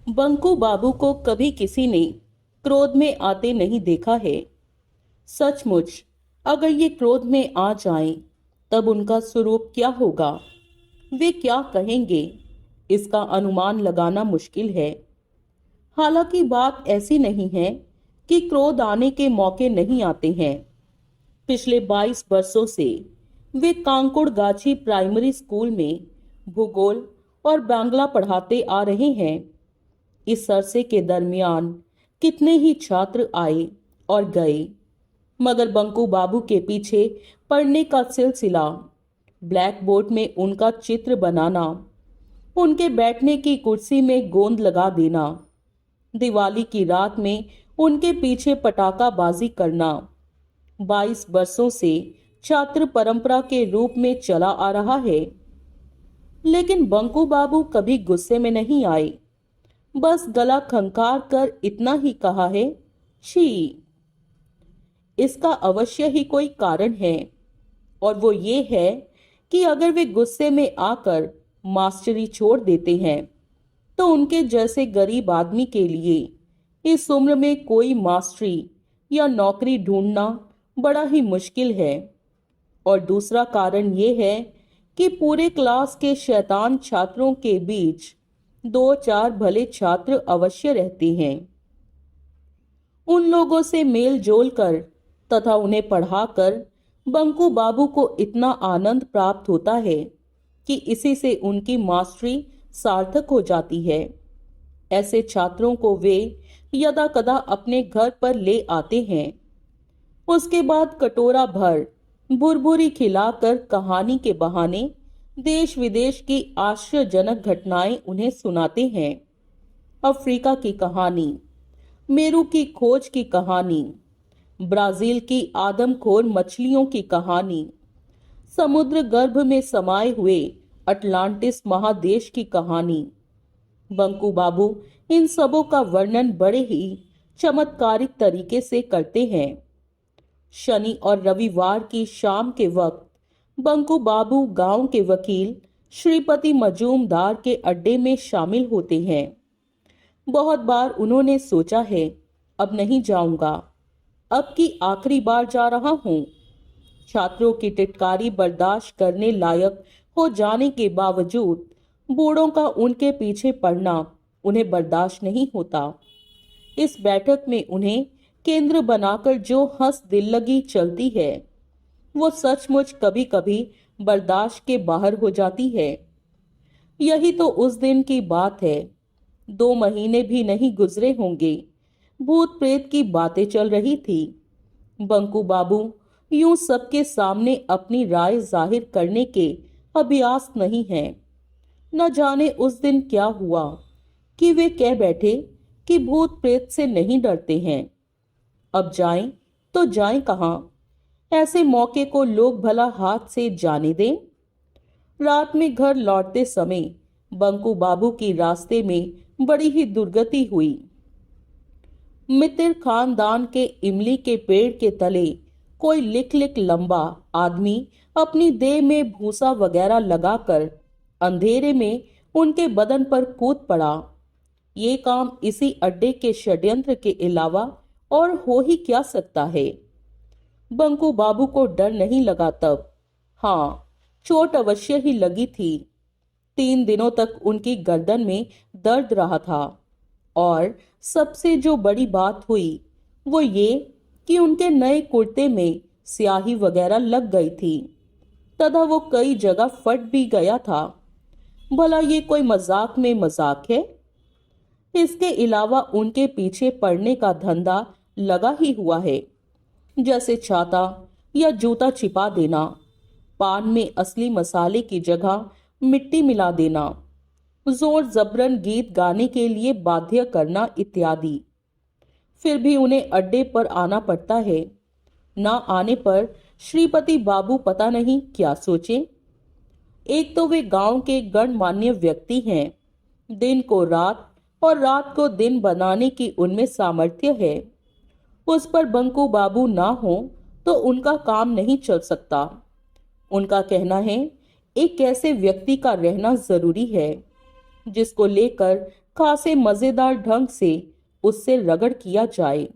बंकू बाबू को कभी किसी ने क्रोध में आते नहीं देखा है। सचमुच, अगर ये क्रोध में आ जाएं, तब उनका स्वरूप क्या होगा, वे क्या कहेंगे, इसका अनुमान लगाना मुश्किल है। हालांकि बात ऐसी नहीं है कि क्रोध आने के मौके नहीं आते हैं। पिछले 22 वर्षों से वे कांकुड़ गाछी प्राइमरी स्कूल में भूगोल और बांग्ला पढ़ाते आ रहे हैं। इस अरसे के दरमियान कितने ही छात्र आए और गए, मगर बंकू बाबू के पीछे पढ़ने का सिलसिला, ब्लैक बोर्ड में उनका चित्र बनाना, उनके बैठने की कुर्सी में गोंद लगा देना, दिवाली की रात में उनके पीछे पटाखा बाजी करना 22 वर्षों से छात्र परंपरा के रूप में चला आ रहा है। लेकिन बंकू बाबू कभी गुस्से में नहीं आए, बस गला खंखार कर इतना ही कहा है, छी। इसका अवश्य ही कोई कारण है, और वो ये है कि अगर वे गुस्से में आकर मास्टरी छोड़ देते हैं, तो उनके जैसे गरीब आदमी के लिए इस उम्र में कोई मास्टरी या नौकरी ढूंढना बड़ा ही मुश्किल है। और दूसरा कारण ये है कि पूरे क्लास के शैतान छात्रों के बीच दो चार भले छात्र अवश्य रहते हैं। उन लोगों से मेल जोल कर तथा उन्हें पढ़ाकर बंकू बाबू को इतना आनंद प्राप्त होता है कि इसी से उनकी मास्टरी सार्थक हो जाती है। ऐसे छात्रों को वे यदा कदा अपने घर पर ले आते हैं। उसके बाद कटोरा भर भुरभुरी खिलाकर कहानी के बहाने देश विदेश की आश्चर्यजनक घटनाएं उन्हें सुनाते हैं। अफ्रीका की कहानी, मेरू की खोज की कहानी, ब्राजील की आदमखोर मछलियों की कहानी, समुद्र गर्भ में समाये हुए अटलांटिस महादेश की कहानी। बंकू बाबू इन सबों का वर्णन बड़े ही चमत्कारिक तरीके से करते हैं। शनि और रविवार की शाम के वक्त बंकू बाबू गांव के वकील श्रीपति मजूमदार के अड्डे में शामिल होते हैं। बहुत बार उन्होंने सोचा है, अब नहीं जाऊंगा, अब की आखिरी बार जा रहा हूं। छात्रों की टिटकारी बर्दाश्त करने लायक हो जाने के बावजूद बूढ़ों का उनके पीछे पड़ना उन्हें बर्दाश्त नहीं होता। इस बैठक में उन्हें केंद्र बनाकर जो हंस दिल्लगी चलती है, वो सचमुच कभी कभी बर्दाश्त के बाहर हो जाती है। यही तो उस दिन की बात है। 2 महीने भी नहीं गुजरे होंगे, भूत प्रेत की बातें चल रही थी। बंकू बाबू यूं सबके सामने अपनी राय जाहिर करने के अभ्यास नहीं है। न जाने उस दिन क्या हुआ कि वे कह बैठे कि भूत प्रेत से नहीं डरते हैं। अब जाएं तो जाएं कहाँ? ऐसे मौके को लोग भला हाथ से जाने दें। रात में घर लौटते समय बंकू बाबू की रास्ते में बड़ी ही दुर्गति हुई। मितिर खानदान के इमली के पेड़ के तले कोई लिक लिक लंबा आदमी अपनी देह में भूसा वगैरह लगाकर अंधेरे में उनके बदन पर कूद पड़ा। ये काम इसी अड्डे के षड्यंत्र के अलावा और हो ही क्या सकता है। बंकू बाबू को डर नहीं लगा तब। हाँ, चोट अवश्य ही लगी थी। 3 दिनों तक उनकी गर्दन में दर्द रहा था, और सबसे जो बड़ी बात हुई वो ये कि उनके नए कुर्ते में स्याही वगैरह लग गई थी तथा वो कई जगह फट भी गया था। भला ये कोई मजाक में मजाक है? इसके अलावा उनके पीछे पड़ने का धंधा लगा ही हुआ है, जैसे छाता या जूता छिपा देना, पान में असली मसाले की जगह मिट्टी मिला देना, जोर जबरन गीत गाने के लिए बाध्य करना इत्यादि। फिर भी उन्हें अड्डे पर आना पड़ता है। ना आने पर श्रीपति बाबू पता नहीं क्या सोचे। एक तो वे गांव के गणमान्य व्यक्ति हैं, दिन को रात और रात को दिन बनाने की उनमें सामर्थ्य है। उस पर बंकू बाबू ना हो तो उनका काम नहीं चल सकता। उनका कहना है, एक ऐसे व्यक्ति का रहना जरूरी है जिसको लेकर खासे मजेदार ढंग से उससे रगड़ किया जाए,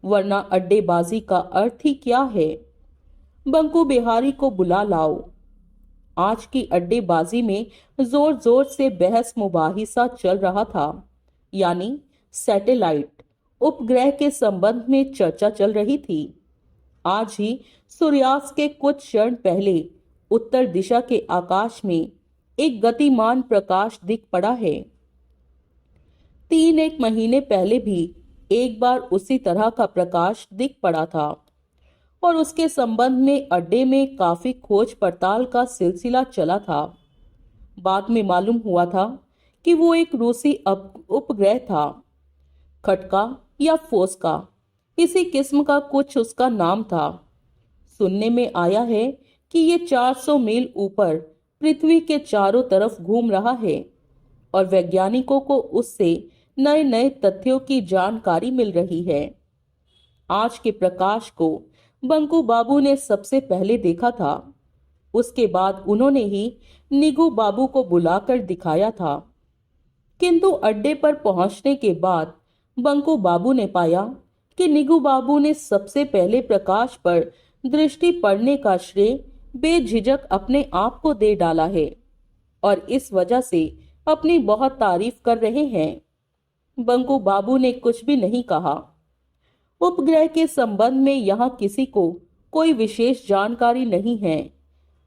वरना अड्डेबाजी का अर्थ ही क्या है। बंकू बिहारी को बुला लाओ। आज की अड्डेबाजी में जोर जोर से बहस मुबाहिसा चल रहा था, यानी सैटेलाइट उपग्रह के संबंध में चर्चा चल रही थी। आज ही सूर्यास्त के कुछ क्षण पहले उत्तर दिशा के आकाश में एक गतिमान प्रकाश दिख पड़ा है। 1 महीने पहले भी एक बार उसी तरह का प्रकाश दिख पड़ा था और उसके संबंध में अड्डे में काफी खोज पड़ताल का सिलसिला चला था। बाद में मालूम हुआ था कि वो एक रूसी उपग्रह था, खटका या फोस्का, इसी किस्म का कुछ उसका नाम था। सुनने में आया है कि ये 400 मील ऊपर पृथ्वी के चारों तरफ घूम रहा है और वैज्ञानिकों को उससे नए नए तथ्यों की जानकारी मिल रही है। आज के प्रकाश को बंकू बाबू ने सबसे पहले देखा था। उसके बाद उन्होंने ही निगू बाबू को बुलाकर दिखाया था। किंतु अड्डे पर पहुंचने के बाद बंकू बाबू ने पाया कि निगू बाबू ने सबसे पहले प्रकाश पर दृष्टि पड़ने का श्रेय बेझिझक अपने आप को दे डाला है और इस वजह से अपनी बहुत तारीफ कर रहे हैं। बंकू बाबू ने कुछ भी नहीं कहा। उपग्रह के संबंध में यहाँ किसी को कोई विशेष जानकारी नहीं है,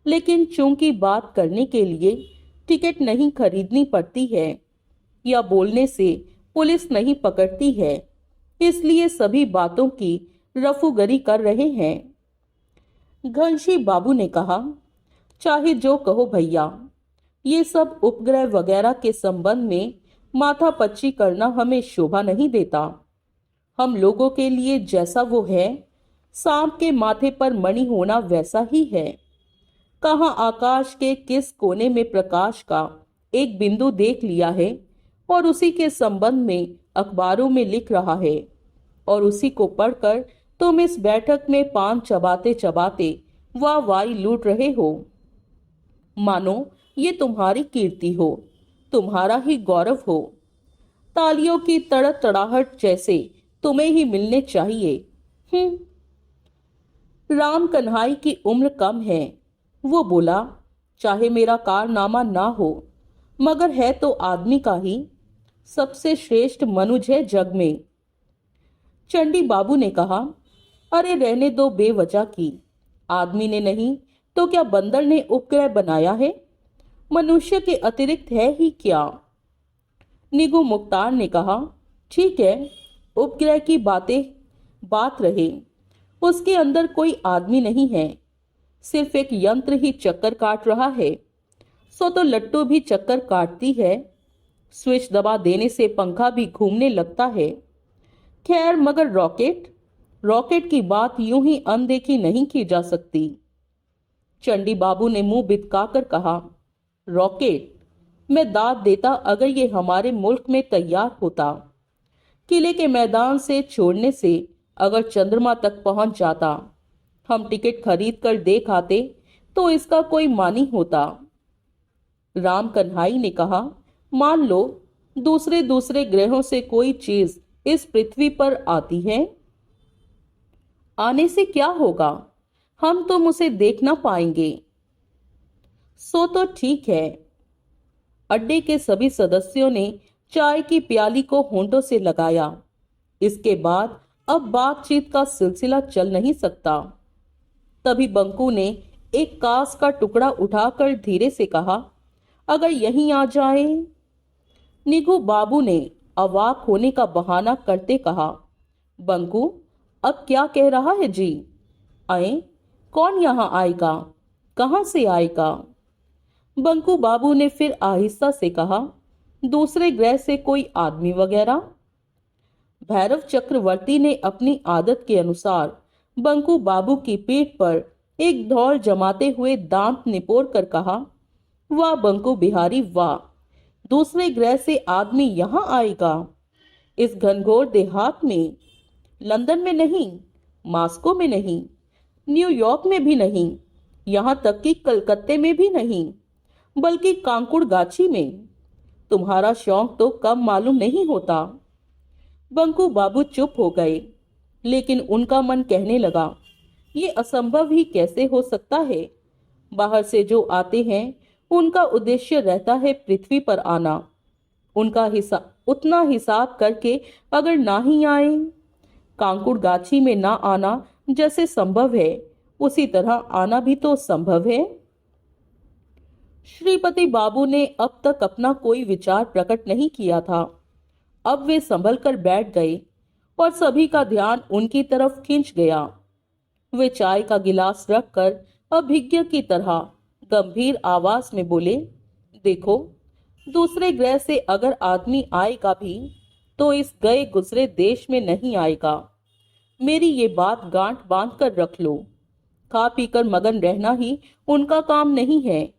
लेकिन चूंकि बात करने के लिए टिकट नहीं खरीदनी पड़ती है या बोलने से पुलिस नहीं पकड़ती है, इसलिए सभी बातों की रफूगरी कर रहे हैं। घनशी बाबू ने कहा, चाहे जो कहो भैया, ये सब उपग्रह वगैरह के संबंध में माथापच्ची करना हमें शोभा नहीं देता। हम लोगों के लिए जैसा वो है, सांप के माथे पर मणि होना वैसा ही है। कहाँ आकाश के किस कोने में प्रकाश का एक बिंदु देख लिया है और उसी के संबंध में अखबारों में लिख रहा है और उसी को पढ़कर तुम इस बैठक में पान चबाते चबाते वाहवाही लूट रहे हो, मानो ये तुम्हारी कीर्ति हो, तुम्हारा ही गौरव हो। तालियों की तड़तड़ाहट जैसे तुम्हें ही मिलने चाहिए। राम कन्हाई की उम्र कम है। वो बोला, चाहे मेरा कारनामा ना हो, मगर है तो आदमी का ही। सबसे श्रेष्ठ मनुज है जग में। चंडी बाबू ने कहा, अरे रहने दो बेवजह की। आदमी ने नहीं तो क्या बंदर ने उपग्रह बनाया है? मनुष्य के अतिरिक्त है ही क्या? निगू मुख्तार ने कहा, ठीक है, उपग्रह की बात रहे, उसके अंदर कोई आदमी नहीं है, सिर्फ एक यंत्र ही चक्कर काट रहा है। सो तो लट्टू भी चक्कर काटती है, स्विच दबा देने से पंखा भी घूमने लगता है। खैर, मगर रॉकेट की बात यूं ही अनदेखी नहीं की जा सकती। चंडी बाबू ने मुंह बितकाकर कहा, रॉकेट, मैं दाद देता अगर ये हमारे मुल्क में तैयार होता। किले के मैदान से छोड़ने से अगर चंद्रमा तक पहुंच जाता, हम टिकट खरीद कर देख आते तो इसका कोई मानी होता। राम कन्हाई ने कहा, मान लो दूसरे ग्रहों से कोई चीज इस पृथ्वी पर आती है, आने से क्या होगा? हम तुम उसे देख ना पाएंगे। सो तो ठीक है। अड्डे के सभी सदस्यों ने चाय की प्याली को होंठों से लगाया। इसके बाद अब बातचीत का सिलसिला चल नहीं सकता। तभी बंकू ने एक कांच का टुकड़ा उठाकर धीरे से कहा, अगर यहीं आ जाए। निगू बाबू ने अवाक होने का बहाना करते कहा, बंकू, अब क्या कह रहा है जी? आए, कौन यहाँ आएगा? कहाँ से आएगा? बंकू बाबू ने फिर आहिस्ता से कहा, दूसरे ग्रह से कोई आदमी वगैरह। भैरव चक्रवर्ती ने अपनी आदत के अनुसार बंकू बाबू की पीठ पर एक धौल जमाते हुए दांत निपोर कर कहा, वाह बंकू बिहारी वाह, दूसरे ग्रह से आदमी यहाँ आएगा? इस घनघोर देहात में? लंदन में नहीं, मॉस्को में नहीं, न्यूयॉर्क में भी नहीं, यहाँ तक कि कलकत्ते में भी नहीं, बल्कि कांकुड़ गाछी में। तुम्हारा शौक तो कम मालूम नहीं होता। बंकू बाबू चुप हो गए, लेकिन उनका मन कहने लगा, ये असंभव ही कैसे हो सकता है। बाहर से जो आते हैं उनका उद्देश्य रहता है पृथ्वी पर आना। उनका उतना हिसाब करके अगर ना ही आए, कांकुड़ गाछी में ना आना जैसे संभव है, उसी तरह आना भी तो संभव है। श्रीपति बाबू ने अब तक अपना कोई विचार प्रकट नहीं किया था। अब वे संभल कर बैठ गए और सभी का ध्यान उनकी तरफ खिंच गया। वे चाय का गिलास रखकर अभिज्ञ की तरह गंभीर आवाज में बोले, देखो, दूसरे ग्रह से अगर आदमी आएगा भी तो इस गए गुजरे देश में नहीं आएगा। मेरी ये बात गांठ बांध कर रख लो। खा पीकर मगन रहना ही उनका काम नहीं है,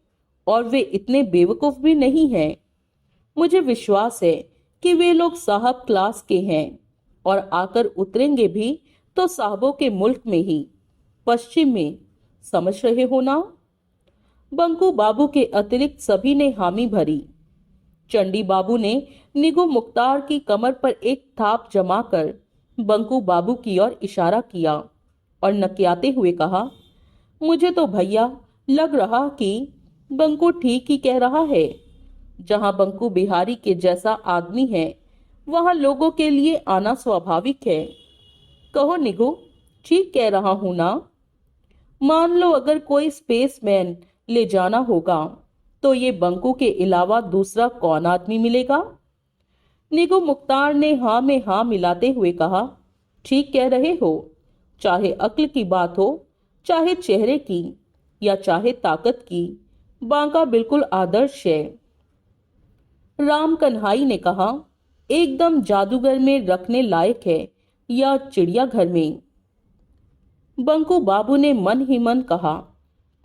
और वे इतने बेवकूफ भी नहीं हैं। मुझे विश्वास है कि वे लोग साहब क्लास के हैं, और आकर उतरेंगे भी तो साहबों के मुल्क में ही, पश्चिम में। समझ रहे हो ना? बंकू बाबू के अतिरिक्त सभी ने हामी भरी। चंडी बाबू ने निगो मुख्तार की कमर पर एक थाप जमाकर बंकू बाबू की ओर इशारा किया और नकियाते हुए कहा, मुझे तो भैया लग रहा कि बंकू ठीक ही कह रहा है। जहां बंकू बिहारी के जैसा आदमी है, वहां लोगों के लिए आना स्वाभाविक है। कहो निगो, ठीक कह रहा हूं ना? मान लो अगर कोई स्पेसमैन ले जाना होगा तो ये बंकू के अलावा दूसरा कौन आदमी मिलेगा? निगो मुख्तार ने हाँ में हाँ मिलाते हुए कहा, ठीक कह रहे हो। चाहे अक्ल की बात हो, चाहे चेहरे की, या चाहे ताकत की, बांका बिल्कुल आदर्श है। राम कन्हाई ने कहा, एकदम जादूगर में रखने लायक है या चिड़ियाघर में। बंकू बाबू ने मन ही मन कहा,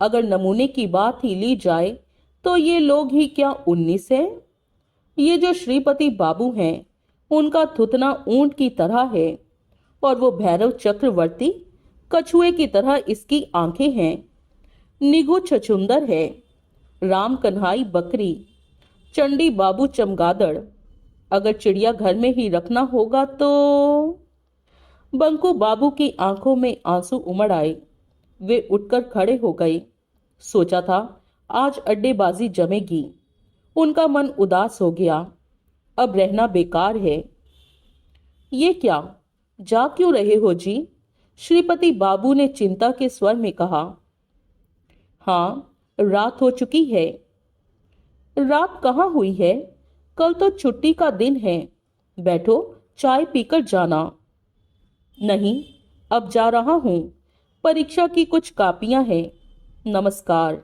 अगर नमूने की बात ही ली जाए तो ये लोग ही क्या 19 है। ये जो श्रीपति बाबू हैं, उनका थुथना ऊंट की तरह है, और वो भैरव चक्रवर्ती कछुए की तरह इसकी आंखें हैं। निगू छछुंदर है, राम कन्हाई बकरी, चंडी बाबू चमगादड़। अगर चिड़ियाघर में ही रखना होगा तो। बंकू बाबू की आंखों में आंसू उमड़ आए। वे उठकर खड़े हो गए। सोचा था आज अड्डेबाजी जमेगी। उनका मन उदास हो गया। अब रहना बेकार है। ये क्या, जा क्यों रहे हो जी? श्रीपति बाबू ने चिंता के स्वर में कहा। हाँ, रात हो चुकी है। रात कहाँ हुई है? कल तो छुट्टी का दिन है। बैठो, चाय पीकर जाना। नहीं, अब जा रहा हूं। परीक्षा की कुछ कापियां हैं। नमस्कार।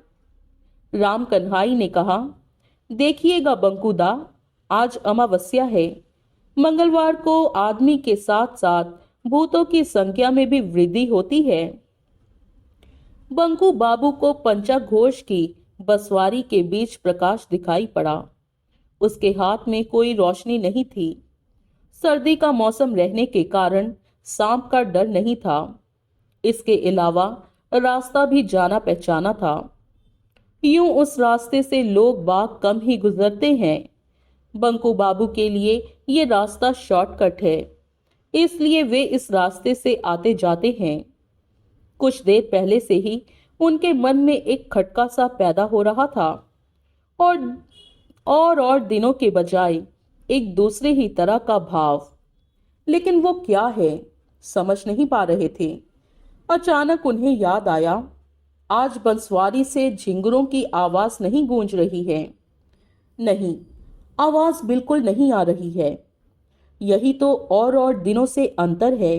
राम कन्हाई ने कहा, देखिएगा बंकुदा, आज अमावस्या है। मंगलवार को आदमी के साथ साथ भूतों की संख्या में भी वृद्धि होती है। बंकू बाबू को पंचा घोष की बसवारी के बीच प्रकाश दिखाई पड़ा। उसके हाथ में कोई रोशनी नहीं थी। सर्दी का मौसम रहने के कारण सांप का डर नहीं था। इसके अलावा रास्ता भी जाना पहचाना था। यूं उस रास्ते से लोग बाग कम ही गुजरते हैं। बंकू बाबू के लिए ये रास्ता शॉर्टकट है, इसलिए वे इस रास्ते से आते जाते हैं। कुछ देर पहले से ही उनके मन में एक खटका सा पैदा हो रहा था, और दिनों के बजाय एक दूसरे ही तरह का भाव। लेकिन वो क्या है, समझ नहीं पा रहे थे। अचानक उन्हें याद आया, आज बंसवारी से झिंगुरों की आवाज नहीं गूंज रही है। नहीं, आवाज बिल्कुल नहीं आ रही है। यही तो और दिनों से अंतर है।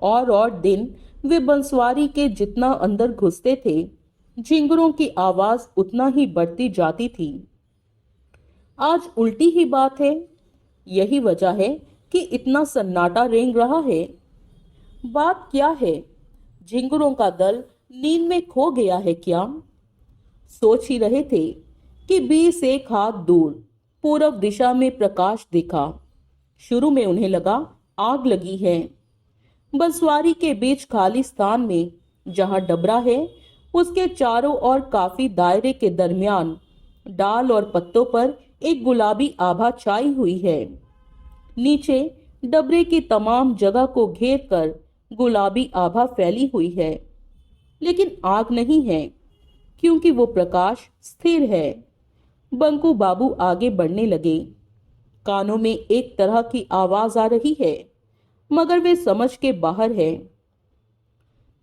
और दिन वे बंसवारी के जितना अंदर घुसते थे, झिंगुरों की आवाज उतना ही बढ़ती जाती थी। आज उल्टी ही बात है। यही वजह है कि इतना सन्नाटा रेंग रहा है। बात क्या है? झिंगुरों का दल नींद में खो गया है क्या? सोच ही रहे थे कि 20 एक हाथ दूर पूरब दिशा में प्रकाश दिखा। शुरू में उन्हें लगा आग लगी है। बंसवारी के बीच खाली स्थान में जहां डबरा है, उसके चारों ओर काफी दायरे के दरमियान डाल और पत्तों पर एक गुलाबी आभा छाई हुई है। नीचे डबरे की तमाम जगह को घेर कर गुलाबी आभा फैली हुई है, लेकिन आग नहीं है क्योंकि वो प्रकाश स्थिर है। बंकू बाबू आगे बढ़ने लगे। कानों में एक तरह की आवाज आ रही है, मगर वे समझ के बाहर है।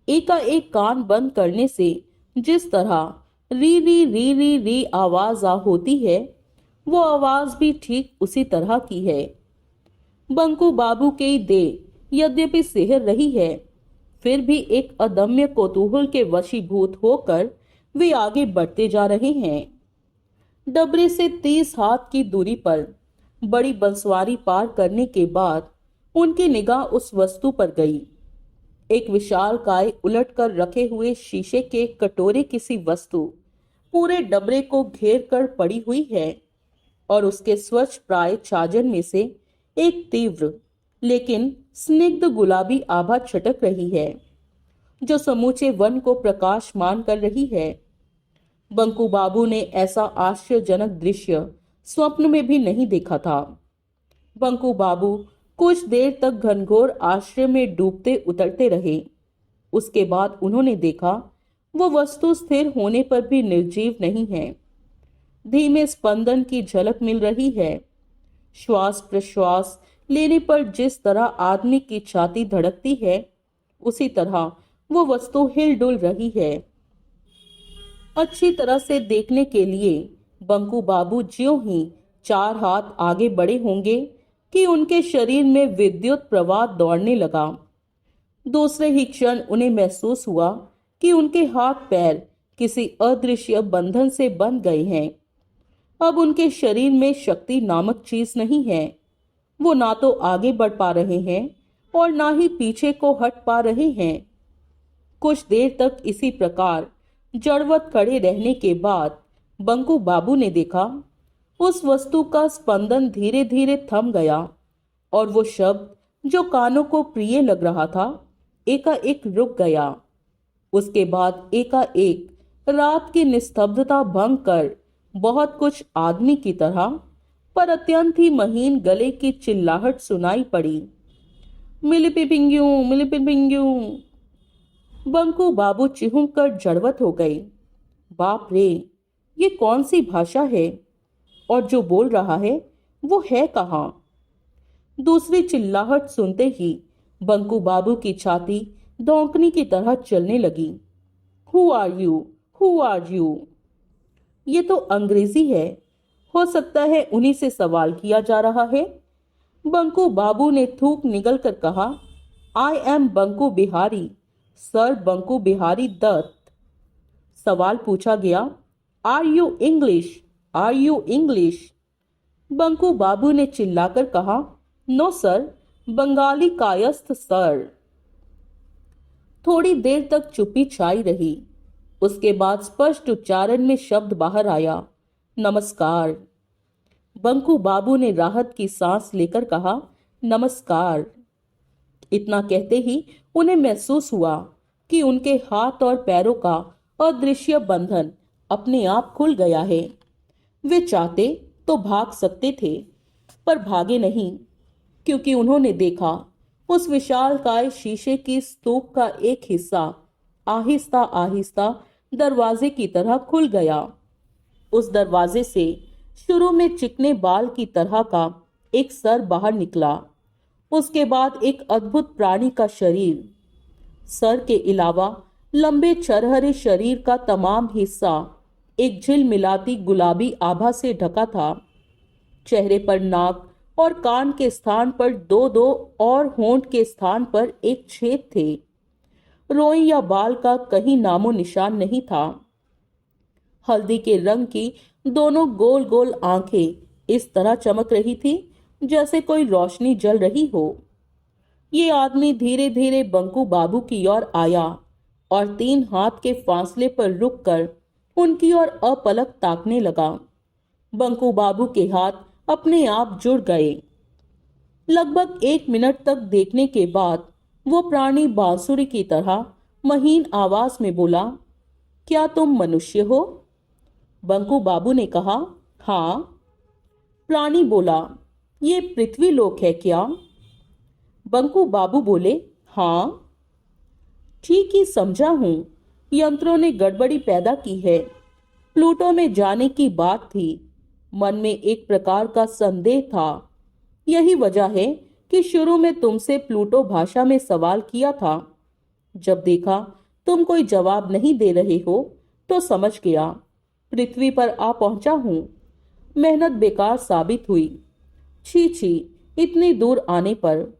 एकाएक कान बंद करने से जिस तरह री री री री री आवाज आ होती है, वो आवाज भी ठीक उसी तरह की है। बंकू बाबू की देह यद्यपि सिहर रही है, फिर भी एक अदम्य कौतूहल के वशीभूत होकर वे आगे बढ़ते जा रहे हैं। डबरे से 30 हाथ की दूरी पर बड़ी बंसवारी पार करने के बाद उनकी निगाह उस वस्तु पर गई। एक विशाल काय उलट कर रखे हुए शीशे के कटोरे किसी वस्तु पूरे डबरे को घेर कर पड़ी हुई है, और उसके स्वच्छ प्राय छाजन में से एक तीव्र लेकिन स्निग्ध गुलाबी आभा छटक रही है, जो समूचे वन को प्रकाशमान कर रही है। बंकू बाबू ने ऐसा आश्चर्यजनक दृश्य स्वप्न में भी नहीं देखा था। बंकू बाबू कुछ देर तक घनघोर आश्चर्य में डूबते उतरते रहे। उसके बाद उन्होंने देखा वो वस्तु स्थिर होने पर भी निर्जीव नहीं है। धीमे स्पंदन की झलक मिल रही है। श्वास प्रश्वास लेने पर जिस तरह आदमी की छाती धड़कती है, उसी तरह वो वस्तु हिलडुल रही है। अच्छी तरह से देखने के लिए बंकू बाबू ज्यों ही 4 हाथ आगे बढ़े होंगे कि उनके शरीर में विद्युत प्रवाह दौड़ने लगा। दूसरे ही क्षण उन्हें महसूस हुआ कि उनके हाथ पैर किसी अदृश्य बंधन से बंध गए हैं। अब उनके शरीर में शक्ति नामक चीज नहीं है। वो ना तो आगे बढ़ पा रहे हैं और ना ही पीछे को हट पा रहे हैं। कुछ देर तक इसी प्रकार जड़वत खड़े रहने के बाद बंकू बाबू ने देखा उस वस्तु का स्पंदन धीरे धीरे थम गया, और वो शब्द जो कानों को प्रिय लग रहा था एकाएक रुक गया। उसके बाद एकाएक रात की निस्तब्धता भंग कर बहुत कुछ आदमी की तरह पर अत्यंत ही महीन गले की चिल्लाहट सुनाई पड़ी। मिलिपिपिंग्यू मिलिपिपिंग्यू। बंकू बाबू चिहुक कर जड़वत हो गए। बाप रे, ये कौन सी भाषा है, और जो बोल रहा है वो है कहाँ? दूसरी चिल्लाहट सुनते ही बंकू बाबू की छाती धौंकनी की तरह चलने लगी। Who are you, who are you? ये तो अंग्रेजी है। हो सकता है उन्हीं से सवाल किया जा रहा है। बंकू बाबू ने थूक निगल कर कहा, I am Banku Bihari, sir Banku Bihari Dutt. सवाल पूछा गया, are you English, are you English? Banku Babu ने चिल्लाकर कहा, no sir, Bengali Kayastha sir. थोड़ी देर तक चुप्पी छाई रही। उसके बाद स्पष्ट उच्चारण में शब्द बाहर आया, नमस्कार। बंकू बाबू ने राहत की सांस लेकर कहा, नमस्कार। इतना कहते ही उन्हें महसूस हुआ कि उनके हाथ और पैरों का अदृश्य बंधन अपने आप खुल गया है। वे चाहते तो भाग सकते थे, पर भागे नहीं, क्योंकि उन्होंने देखा उस विशालकाय शीशे की स्तूप का एक हिस्सा आहिस्ता आहिस्ता दरवाजे की तरह खुल गया। उस दरवाजे से शुरू में चिकने बाल की तरह का एक सर बाहर निकला। उसके बाद एक अद्भुत प्राणी का शरीर। सर के अलावा लंबे छरहरे शरीर का तमाम हिस्सा एक झिलमिलाती गुलाबी आभा से ढका था। चेहरे पर नाक और कान के स्थान पर दो दो और होंठ के स्थान पर एक छेद थे। रोई या बाल का कहीं नामो निशान नहीं था। हल्दी के रंग की दोनों गोल गोल आंखें इस तरह चमक रही थी जैसे कोई रोशनी जल रही हो। ये आदमी धीरे धीरे बंकू बाबू की ओर आया और 3 हाथ के फासले पर रुककर उनकी ओर अपलक ताकने लगा। बंकू बाबू के हाथ अपने आप जुड़ गए। लगभग 1 मिनट तक देखने के बाद वो प्राणी बांसुरी की तरह महीन आवाज में बोला, क्या तुम मनुष्य हो? बंकू बाबू ने कहा, हाँ। प्राणी बोला, ये पृथ्वी लोक है क्या? बंकू बाबू बोले, हाँ। ठीक ही समझा हूं, यंत्रों ने गड़बड़ी पैदा की है। प्लूटो में जाने की बात थी। मन में एक प्रकार का संदेह था। यही वजह है कि शुरू में तुमसे प्लूटो भाषा में सवाल किया था। जब देखा तुम कोई जवाब नहीं दे रहे हो तो समझ गया पृथ्वी पर आ पहुंचा हूं। मेहनत बेकार साबित हुई। छी छी, इतनी दूर आने पर।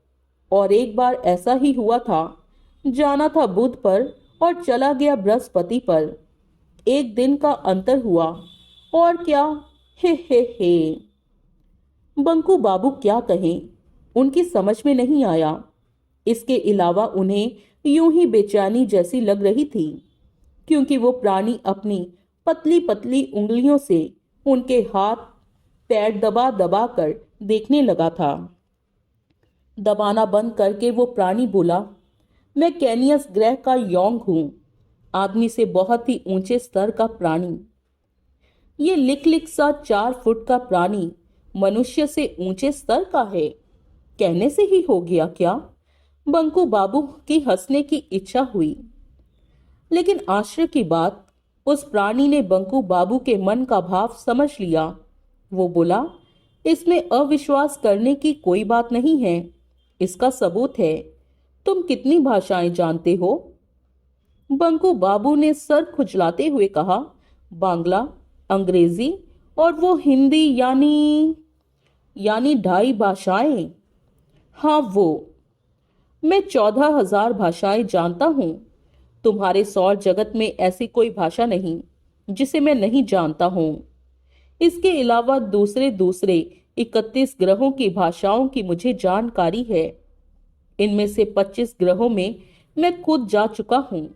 और एक बार ऐसा ही हुआ था। जाना था बुध पर और चला गया बृहस्पति पर। एक दिन का अंतर हुआ और क्या। हे। बंकू बाबू क्या कहें, उनकी समझ में नहीं आया। इसके अलावा उन्हें यूं ही बेचैनी जैसी लग रही थी, क्योंकि वो प्राणी अपनी पतली पतली उंगलियों से उनके हाथ पैर दबा दबा कर देखने लगा था। दबाना बंद करके वो प्राणी बोला, मैं कैनियस ग्रह का योंग हूं, आदमी से बहुत ही ऊंचे स्तर का प्राणी। ये लिक लिक सा 4 फुट का प्राणी मनुष्य से ऊंचे स्तर का है, कहने से ही हो गया क्या? बंकू बाबू की हंसने की इच्छा हुई, लेकिन आश्चर्य की बात, उस प्राणी ने बंकू बाबू के मन का भाव समझ लिया। वो बोला, इसमें अविश्वास करने की कोई बात नहीं है। इसका सबूत है। तुम कितनी भाषाएं जानते हो? बंकू बाबू ने सर खुजलाते हुए कहा, बांग्ला, अंग्रेजी और वो हिंदी, यानी 2.5 भाषाएं। हाँ वो। मैं 14,000 भाषाएं जानता हूं। तुम्हारे सौर जगत में ऐसी कोई भाषा नहीं जिसे मैं नहीं जानता हूं। इसके अलावा दूसरे दूसरे 31 ग्रहों की भाषाओं की मुझे जानकारी है। इनमें से 25 ग्रहों में मैं खुद जा चुका हूं।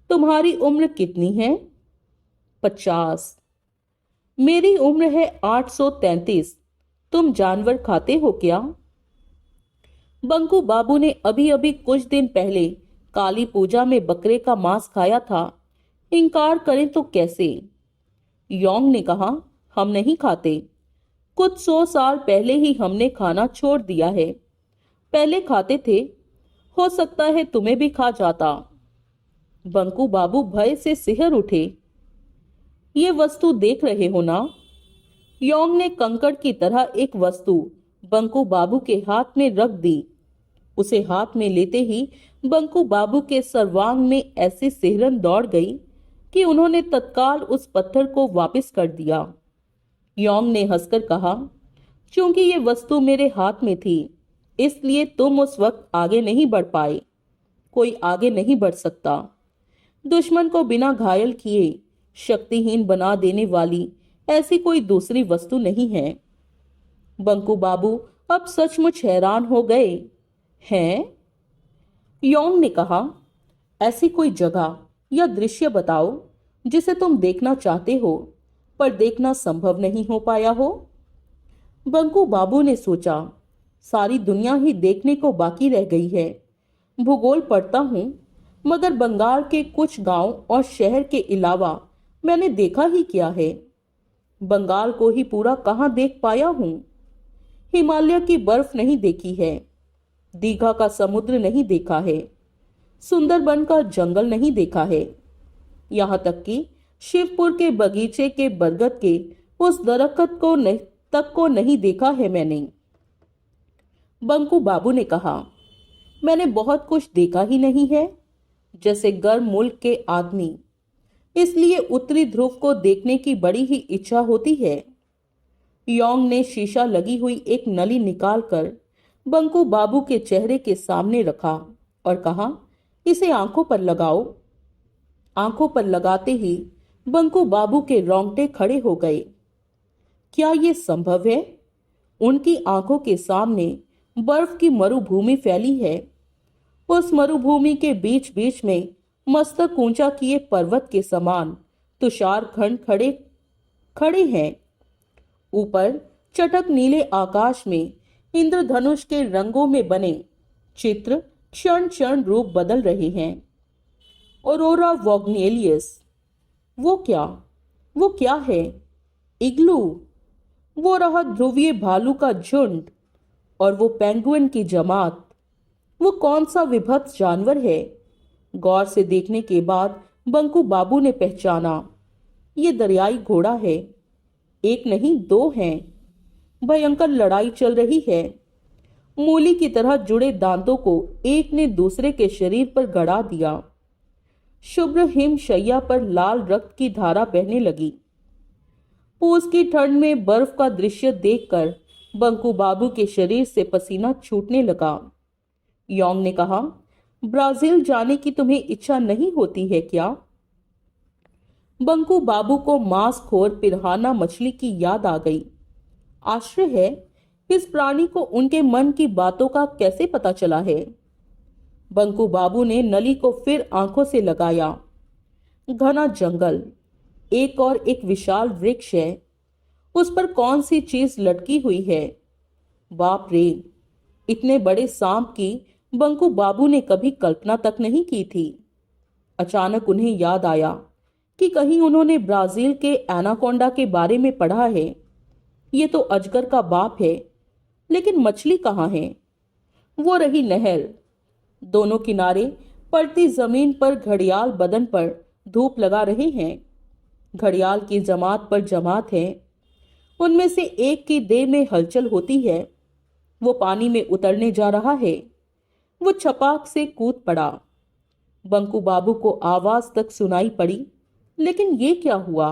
तुम्हारी उम्र कितनी है? 50। मेरी उम्र है 833। तुम जानवर खाते हो क्या? बंकू बाबू ने अभी अभी कुछ दिन पहले काली पूजा में बकरे का मांस खाया था। इनकार करें तो कैसे? योंग ने कहा, हम नहीं खाते। कुछ 100 साल पहले ही हमने खाना छोड़ दिया है। पहले खाते थे, हो सकता है तुम्हें भी खा जाता। बंकू बाबू भय से सिहर उठे। ये वस्तु देख रहे हो ना? योंग ने कंकड़ की तरह एक वस्तु बंकू बाबू के हाथ में रख दी। उसे हाथ में लेते ही बंकू बाबू के सर्वांग में ऐसी सिहरन दौड़ गई कि उन्होंने तत्काल उस पत्थर को वापस कर दिया। योंग ने हंसकर कहा, क्योंकि ये वस्तु मेरे हाथ में थी, इसलिए तुम उस वक्त आगे नहीं बढ़ पाए। कोई आगे नहीं बढ़ सकता। दुश्मन को बिना घायल किए शक्तिहीन बना देने वाली ऐसी कोई दूसरी वस्तु नहीं है। बंकू बाबू अब सचमुच हैरान हो गए। हैं? योंग ने कहा, ऐसी कोई जगह या दृश्य बताओ जिसे तुम देखना चाहते हो पर देखना संभव नहीं हो पाया हो। बंकू बाबू ने सोचा, सारी दुनिया ही देखने को बाकी रह गई है। भूगोल पढ़ता हूं, मगर बंगाल के कुछ गांव और शहर के अलावा मैंने देखा ही क्या है। बंगाल को ही पूरा कहां देख पाया हूं। हिमालय की बर्फ नहीं देखी है। दीघा का समुद्र नहीं देखा है। सुंदरबन का जंगल नहीं देखा है। यहां तक कि शिवपुर के बगीचे के बरगद के उस दरख्त को नहीं देखा है मैंने। बंकू बाबू ने कहा, मैंने बहुत कुछ देखा ही नहीं है, जैसे गर्म मुल्क के आदमी। इसलिए उत्तरी ध्रुव को देखने की बड़ी ही इच्छा होती है। योंग ने शीशा लगी हुई एक नली निकालकर बंकू बाबू के चेहरे के सामने रखा और कहा, इसे आंखों पर लगाओ। आंखों पर लगाते ही बंकू बाबू के रोंगटे खड़े हो गए। क्या यह संभव है? उनकी आंखों के सामने बर्फ की मरुभूमि फैली है। उस मरुभूमि के बीच बीच में मस्तक ऊंचा किए पर्वत के समान तुषार खंड खड़े खड़े हैं। ऊपर चटक नीले आकाश में इंद्रधनुष के रंगों में बने चित्र क्षण क्षण रूप बदल रहे हैं। ऑरोरा वोगनेलियस। वो क्या है? इग्लू। वो रहा ध्रुवीय भालू का झुंड और वो पेंगुइन की जमात। वो कौन सा विभत्स जानवर है? गौर से देखने के बाद बंकू बाबू ने पहचाना, ये दरियाई घोड़ा है। एक नहीं दो हैं। भयंकर लड़ाई चल रही है। मूली की तरह जुड़े दांतों को एक ने दूसरे के शरीर पर गड़ा दिया। शुभ्र हिमशैया पर लाल रक्त की धारा बहने लगी। पूस की ठंड में बर्फ का दृश्य देखकर बंकू बाबू के शरीर से पसीना छूटने लगा। योंग ने कहा, ब्राजील जाने की तुम्हें इच्छा नहीं होती है क्या? बंकू बाबू को मांसखोर पिरान्हा मछली की याद आ गई। आश्चर्य है, इस प्राणी को उनके मन की बातों का कैसे पता चला है? बंकू बाबू ने नली को फिर आंखों से लगाया। घना जंगल, एक और एक विशाल वृक्ष है। उस पर कौन सी चीज लटकी हुई है? बाप रे, इतने बड़े सांप की बंकू बाबू ने कभी कल्पना तक नहीं की थी। अचानक उन्हें याद आया कि कहीं उन्होंने ब्राजील के एनाकोंडा के बारे में पढ़ा है। ये तो अजगर का बाप है, लेकिन मछली कहाँ है? वो रही नहर। दोनों किनारे पड़ती जमीन पर घड़ियाल बदन पर धूप लगा रहे हैं। घड़ियाल की जमात पर जमात है। उनमें से एक की देह में हलचल होती है। वो पानी में उतरने जा रहा है। वो छपाक से कूद पड़ा। बंकू बाबू को आवाज तक सुनाई पड़ी, लेकिन ये क्या हुआ?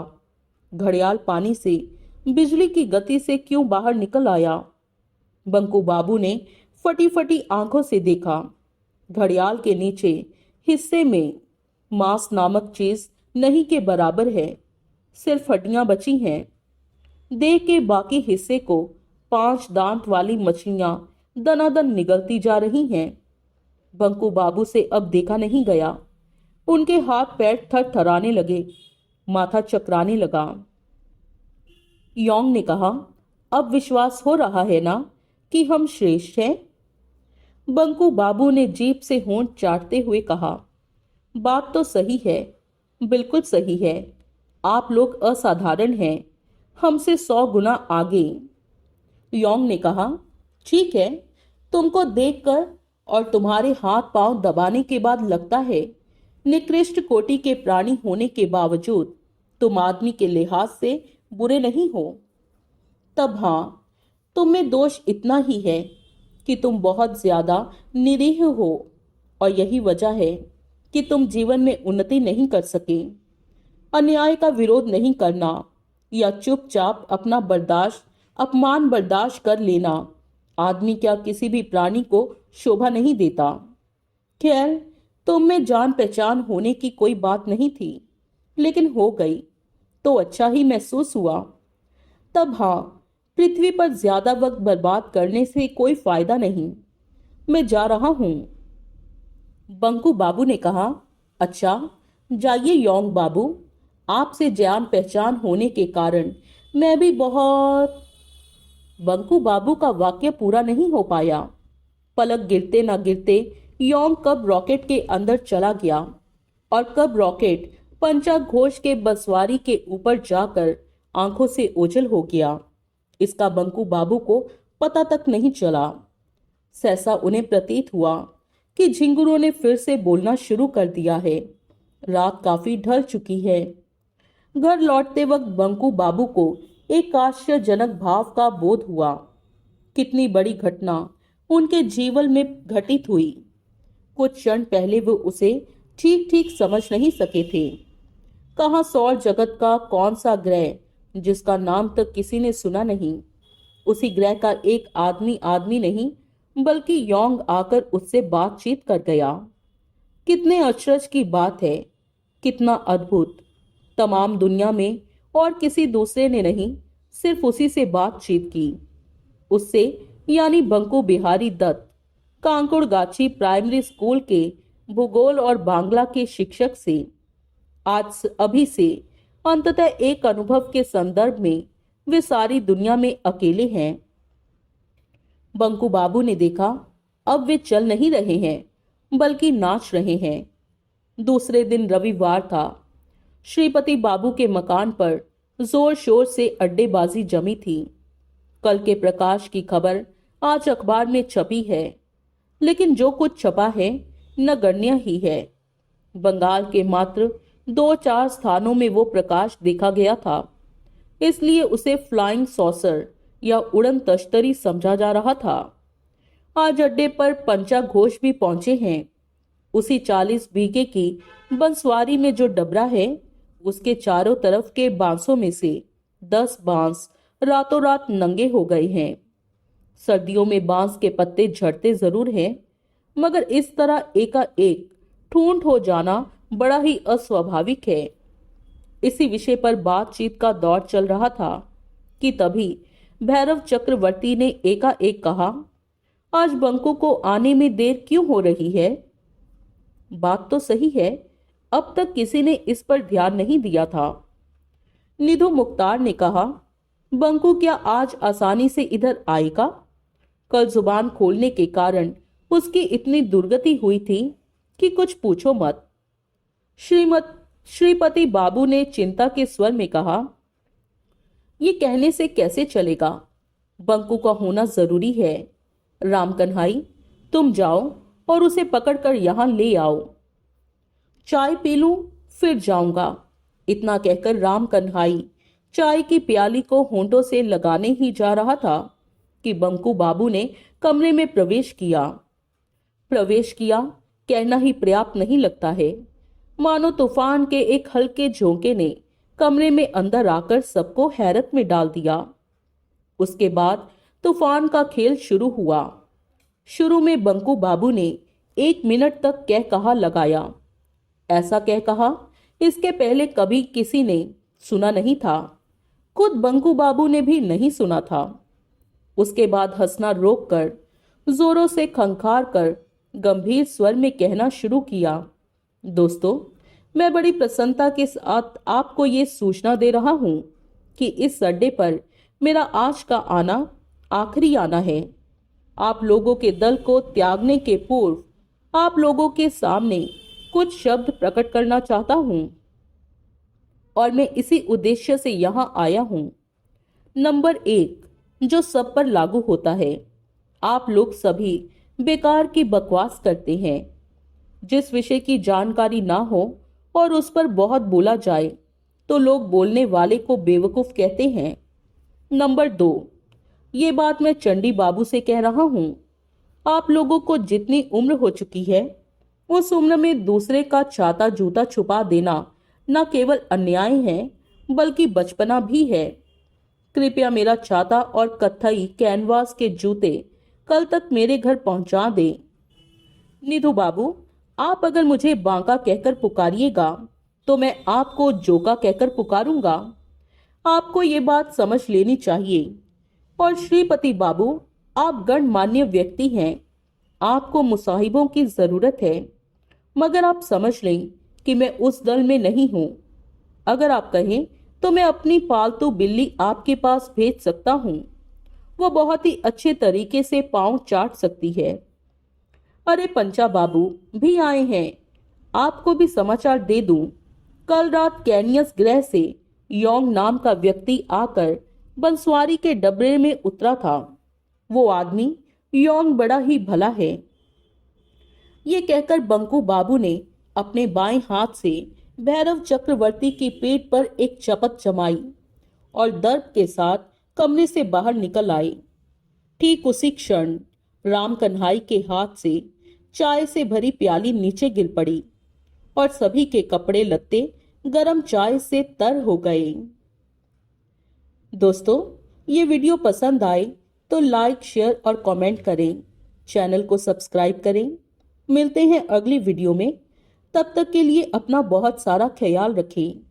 घड़ियाल पानी से बिजली की गति से क्यों बाहर निकल आया? बंकू बाबू ने फटी फटी आंखों से देखा। घड़ियाल के नीचे हिस्से में मांस नामक चीज नहीं के बराबर है। सिर्फ हड्डियां बची हैं। देह के बाकी हिस्से को 5 दांत वाली मछलियां दनादन निगलती जा रही हैं। बंकू बाबू से अब देखा नहीं गया। उनके हाथ पैर थरथराने लगे, माथा चकराने लगा। योंग ने कहा, अब विश्वास हो रहा है ना कि हम श्रेष्ठ हैं? बंकू बाबू ने जीभ से होंठ चाटते हुए कहा, बात तो सही है, बिल्कुल सही है। आप लोग असाधारण हैं, हमसे 100 गुना आगे। योंग ने कहा, ठीक है, तुमको देखकर और तुम्हारे हाथ पांव दबाने के बाद लगता है निकृष्ट कोटि के प्राणी होने के बावजूद तुम आदमी के लिहाज से बुरे नहीं हो। तब हाँ, तुम में दोष इतना ही है कि तुम बहुत ज्यादा निरीह हो, और यही वजह है कि तुम जीवन में उन्नति नहीं कर सके। अन्याय का विरोध नहीं करना या चुपचाप अपमान बर्दाश्त कर लेना आदमी क्या किसी भी प्राणी को शोभा नहीं देता। खैर, तुम में जान पहचान होने की कोई बात नहीं थी, लेकिन हो गई तो अच्छा ही महसूस हुआ। तब हाँ, पृथ्वी पर ज्यादा वक्त बर्बाद करने से कोई फायदा नहीं। मैं जा रहा हूं। बंकू बाबू ने कहा, अच्छा, जाइए योंग बाबू, आपसे जान पहचान होने के कारण मैं भी बहुत। बंकू बाबू का वाक्य पूरा नहीं हो पाया। पलक गिरते ना गिरते योंग कब रॉकेट के अंदर चला गया और कब रॉकेट पंचा घोष के बसवारी के ऊपर जाकर आंखों से ओझल हो गया, इसका बंकू बाबू को पता तक नहीं चला। सहसा उन्हें प्रतीत हुआ कि झिंगुरों ने फिर से बोलना शुरू कर दिया है। रात काफी ढल चुकी है। घर लौटते वक्त बंकू बाबू को एक आश्चर्यजनक भाव का बोध हुआ। कितनी बड़ी घटना उनके जीवन में घटित हुई। कुछ क्षण पहले वो उसे ठीक ठीक समझ नहीं सके थे। कहाँ सौर जगत का कौन सा ग्रह जिसका नाम तक किसी ने सुना नहीं, उसी ग्रह का एक आदमी नहीं बल्कि योंग आकर उससे बातचीत कर गया। कितने अचरज की बात है, कितना अद्भुत। तमाम दुनिया में और किसी दूसरे ने नहीं, सिर्फ उसी से बातचीत की। उससे यानी बंकू बिहारी दत्त, कांकुड़गाछी प्राइमरी स्कूल के भूगोल और बांग्ला के शिक्षक से। आज अभी से अंततः एक अनुभव के संदर्भ में वे सारी दुनिया में अकेले हैं। बंकू बाबू ने देखा, अब वे चल नहीं रहे हैं बल्कि नाच रहे हैं। दूसरे दिन रविवार था। श्रीपति बाबू के मकान पर जोर शोर से अड्डेबाजी जमी थी। कल के प्रकाश की खबर आज अखबार में छपी है, लेकिन जो कुछ छपा है नगण्य ही है। बंगाल के मात्र 2-4 स्थानों में वो प्रकाश देखा गया था, इसलिए उसे फ्लाइंग सॉसर या उड़न तश्तरी समझा जा रहा था। आज अड्डे पर पंचा घोष भी पहुंचे हैं। उसी 40 बीघे की बंसवारी में जो डबरा है, उसके चारों तरफ के बांसों में से 10 बांस रातों रात नंगे हो गए हैं। सर्दियों में बांस के पत्ते झड़ते जरूर हैं, मगर इस तरह एकाएक ठूंठ हो जाना बड़ा ही अस्वाभाविक है। इसी विषय पर बातचीत का दौर चल रहा था कि तभी भैरव चक्रवर्ती ने एकाएक कहा, आज बंकू को आने में देर क्यों हो रही है? बात तो सही है, अब तक किसी ने इस पर ध्यान नहीं दिया था। निधु मुख्तार ने कहा, बंकू क्या आज आसानी से इधर आएगा? कल जुबान खोलने के कारण उसकी इतनी दुर्गति हुई थी कि कुछ पूछो मत। श्रीपति बाबू ने चिंता के स्वर में कहा, ये कहने से कैसे चलेगा? बंकू का होना जरूरी है। राम कन्हाई, तुम जाओ और उसे पकड़कर यहां ले आओ। चाय पी लूं, फिर जाऊंगा। इतना कहकर राम कन्हाई चाय की प्याली को होंठों से लगाने ही जा रहा था कि बंकू बाबू ने कमरे में प्रवेश किया कहना ही पर्याप्त नहीं लगता है। मानो तूफान के एक हल्के झोंके ने कमरे में अंदर आकर सबको हैरत में डाल दिया। उसके बाद तूफान का खेल शुरू हुआ। शुरू में बंकू बाबू ने 1 मिनट तक कह कहा लगाया। ऐसा कह कहा इसके पहले कभी किसी ने सुना नहीं था। खुद बंकू बाबू ने भी नहीं सुना था। उसके बाद हंसना रोककर, जोरों से खंखार कर गंभीर स्वर में कहना शुरू किया, दोस्तों, मैं बड़ी प्रसन्नता के साथ आपको ये सूचना दे रहा हूं कि इस अड्डे पर मेरा आज का आना आखिरी आना है। आप लोगों के दल को त्यागने के पूर्व आप लोगों के सामने कुछ शब्द प्रकट करना चाहता हूं और मैं इसी उद्देश्य से यहां आया हूं। नंबर 1, जो सब पर लागू होता है। आप लोग सभी बेकार की बकवास करते हैं। जिस विषय की जानकारी ना हो और उस पर बहुत बोला जाए तो लोग बोलने वाले को बेवकूफ कहते हैं। नंबर 2, ये बात मैं चंडी बाबू से कह रहा हूं। आप लोगों को जितनी उम्र हो चुकी है, उस उम्र में दूसरे का छाता जूता छुपा देना न केवल अन्याय है बल्कि बचपना भी है। कृपया मेरा छाता और कत्थई कैनवास के जूते कल तक मेरे घर पहुंचा दें। निधु बाबू, आप अगर मुझे बांका कहकर पुकारिएगा तो मैं आपको जोका कहकर पुकारूंगा। आपको ये बात समझ लेनी चाहिए। और श्रीपति बाबू, आप गणमान्य व्यक्ति हैं, आपको मुसाहिबों की जरूरत है, मगर आप समझ लें कि मैं उस दल में नहीं हूं। अगर आप कहें तो मैं अपनी पालतू बिल्ली आपके पास भेज सकता हूं। वो बहुत ही अच्छे तरीके से पांव चाट सकती है। अरे पंचा बाबू भी आए हैं, आपको भी समाचार दे दूं। कल रात कैनियस ग्रह से योंग नाम का व्यक्ति आकर बंसवारी के डबरे में उतरा था। वो आदमी योंग बड़ा ही भला है। ये कहकर बंकू बाबू ने अपने बाएं हाथ से भैरव चक्रवर्ती की पीठ पर एक चपत जमाई और दर्प के साथ कमरे से बाहर निकल आए। ठीक उसी क्षण राम कन्हाई के हाथ से चाय से भरी प्याली नीचे गिर पड़ी और सभी के कपड़े लत्ते गरम चाय से तर हो गए। दोस्तों, ये वीडियो पसंद आए तो लाइक, शेयर और कमेंट करें। चैनल को सब्सक्राइब करें। मिलते हैं अगली वीडियो में। तब तक के लिए अपना बहुत सारा ख्याल रखें।